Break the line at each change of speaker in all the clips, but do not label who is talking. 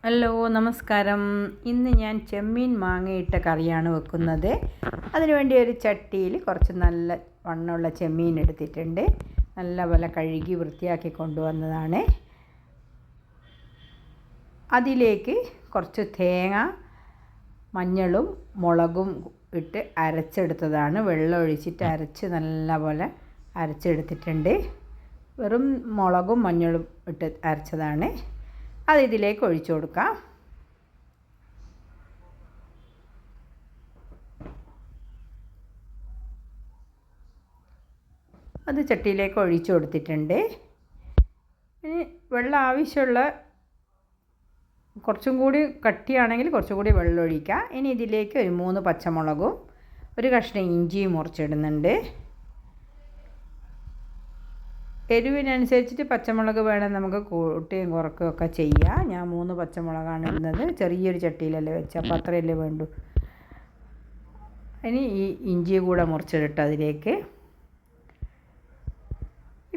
Hello നമസ്കാരം. ഇന്ന് ഞാൻ ചെമ്മീൻ മാങ്ങയിട്ട കറിയാണ് വെക്കുന്നത്. അതിനുവേണ്ടി ഒരു ചട്ടിയിൽ കുറച്ച് നല്ല വണ്ണമുള്ള ചെമ്മീൻ എടുത്തിട്ടുണ്ട്. നല്ലപോലെ കഴുകി വൃത്തിയാക്കി കൊണ്ടുവന്നതാണ്. അതിലേക്ക് കുറച്ച് തേങ്ങ, മഞ്ഞളും മുളകും ഇട്ട് അരച്ചെടുത്തതാണ്. വെള്ളം ഒഴിച്ചിട്ട് അരച്ച് നല്ലപോലെ അരച്ചെടുത്തിട്ടുണ്ട്. വെറും മുളകും മഞ്ഞളും ഇട്ട് അരച്ചതാണ്. അത് ഇതിലേക്ക് ഒഴിച്ചു കൊടുക്കാം. അത് ചട്ടിയിലേക്ക് ഒഴിച്ചു കൊടുത്തിട്ടുണ്ട്. ഇനി വെള്ളം ആവശ്യമുള്ള കുറച്ചും കൂടി കട്ടിയാണെങ്കിൽ കുറച്ചും കൂടി വെള്ളം ഒഴിക്കാം. ഇനി ഇതിലേക്ക് ഒരു 3 പച്ചമുളകും ഒരു കഷ്ണം ഇഞ്ചിയും മുറിച്ചിടുന്നുണ്ട്. എരിവിനനുസരിച്ചിട്ട് പച്ചമുളക് വേണം നമുക്ക് കൂട്ടുകയും കുറക്കുകയൊക്കെ ചെയ്യാം. ഞാൻ 3 പച്ചമുളകാണ് ഇടുന്നത്. ചെറിയൊരു ചട്ടിയിലല്ലേ വെച്ച്, അപ്പോൾ അത്രയല്ലേ വേണ്ടൂ. ഇനി ഈ ഇഞ്ചി കൂടെ മുറിച്ചിട്ട് അതിലേക്ക്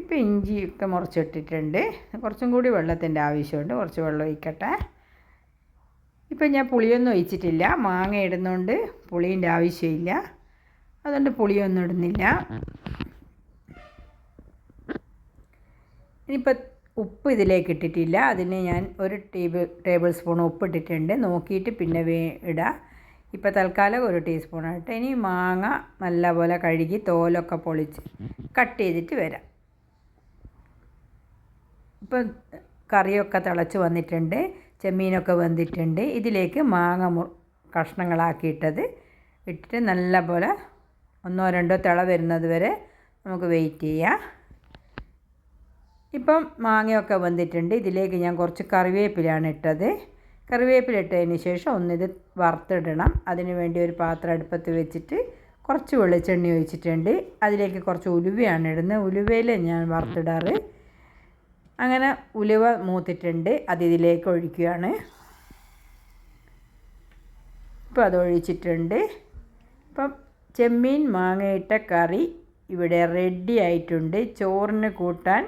ഇപ്പോൾ ഇഞ്ചിയൊക്കെ മുറിച്ചിട്ടിട്ടുണ്ട്. കുറച്ചും കൂടി വെള്ളത്തിൻ്റെ ആവശ്യമുണ്ട്. കുറച്ച് വെള്ളം ഒഴിക്കട്ടെ. ഇപ്പം ഞാൻ പുളിയൊന്നും ഒഴിച്ചിട്ടില്ല. മാങ്ങ ഇടുന്നതുകൊണ്ട് പുളീൻ്റെ ആവശ്യമില്ല. അതുകൊണ്ട് പുളിയൊന്നും ഇടുന്നില്ല. ഇനിയിപ്പോൾ ഉപ്പ് ഇതിലേക്ക് ഇട്ടിട്ടില്ല. അതിന് ഞാൻ ഒരു ടേബിൾ സ്പൂൺ ഉപ്പ് ഇട്ടിട്ടുണ്ട്. നോക്കിയിട്ട് പിന്നെ ഇടുക. ഇപ്പോൾ തൽക്കാലം 1 ടീസ്പൂൺ ഇട്ട്. ഇനി മാങ്ങ നല്ലപോലെ കഴുകി തോലൊക്കെ പൊളിച്ച് കട്ട് ചെയ്തിട്ട് വരാം. ഇപ്പം കറിയൊക്കെ തിളച്ച് വന്നിട്ടുണ്ട്. ചെമ്മീനൊക്കെ വെന്തിട്ടുണ്ട്. ഇതിലേക്ക് മാങ്ങ കഷ്ണങ്ങളാക്കിയിട്ടത് ഇട്ടിട്ട് നല്ലപോലെ 1-2 തിള വരുന്നത് വരെ നമുക്ക് വെയിറ്റ് ചെയ്യാം. ഇപ്പം മാങ്ങയൊക്കെ വെന്തിട്ടുണ്ട്. ഇതിലേക്ക് ഞാൻ കുറച്ച് കറിവേപ്പിലാണ് ഇട്ടത്. കറിവേപ്പില ഇട്ടതിന് ശേഷം ഒന്നിത് വറുത്തിടണം. അതിന് വേണ്ടി ഒരു പാത്രം അടുപ്പത്ത് വെച്ചിട്ട് കുറച്ച് വെളിച്ചെണ്ണ ഒഴിച്ചിട്ടുണ്ട്. അതിലേക്ക് കുറച്ച് ഉലുവയാണ് ഇടുന്നത്. ഉലുവയിൽ ഞാൻ വറുത്തിടാറ്. അങ്ങനെ ഉലുവ മൂത്തിട്ടുണ്ട്. അതിലേക്ക് ഒഴിക്കുകയാണ്. ഇപ്പോൾ അതൊഴിച്ചിട്ടുണ്ട്. ഇപ്പം ചെമ്മീൻ മാങ്ങയിട്ട കറി ഇവിടെ റെഡി ആയിട്ടുണ്ട്. ചോറിന് കൂട്ടാൻ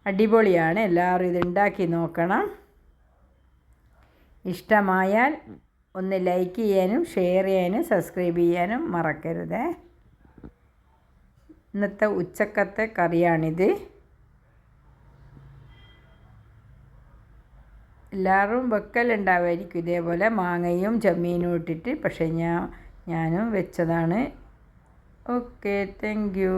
അടിപൊളിയാണ്. എല്ലാവരും ഇതുണ്ടാക്കി നോക്കണം. ഇഷ്ടമായാൽ ഒന്ന് ലൈക്ക് ചെയ്യാനും ഷെയർ ചെയ്യാനും സബ്സ്ക്രൈബ് ചെയ്യാനും മറക്കരുത്. ഇന്നത്തെ ഉച്ചക്കത്തെ കറിയാണിത്. എല്ലാവരും വെക്കലുണ്ടാവുമായിരിക്കും ഇതേപോലെ മാങ്ങയും ചെമ്മീനും ഇട്ടിട്ട്. പക്ഷേ ഞാനും വെച്ചതാണ്. Okay, thank you.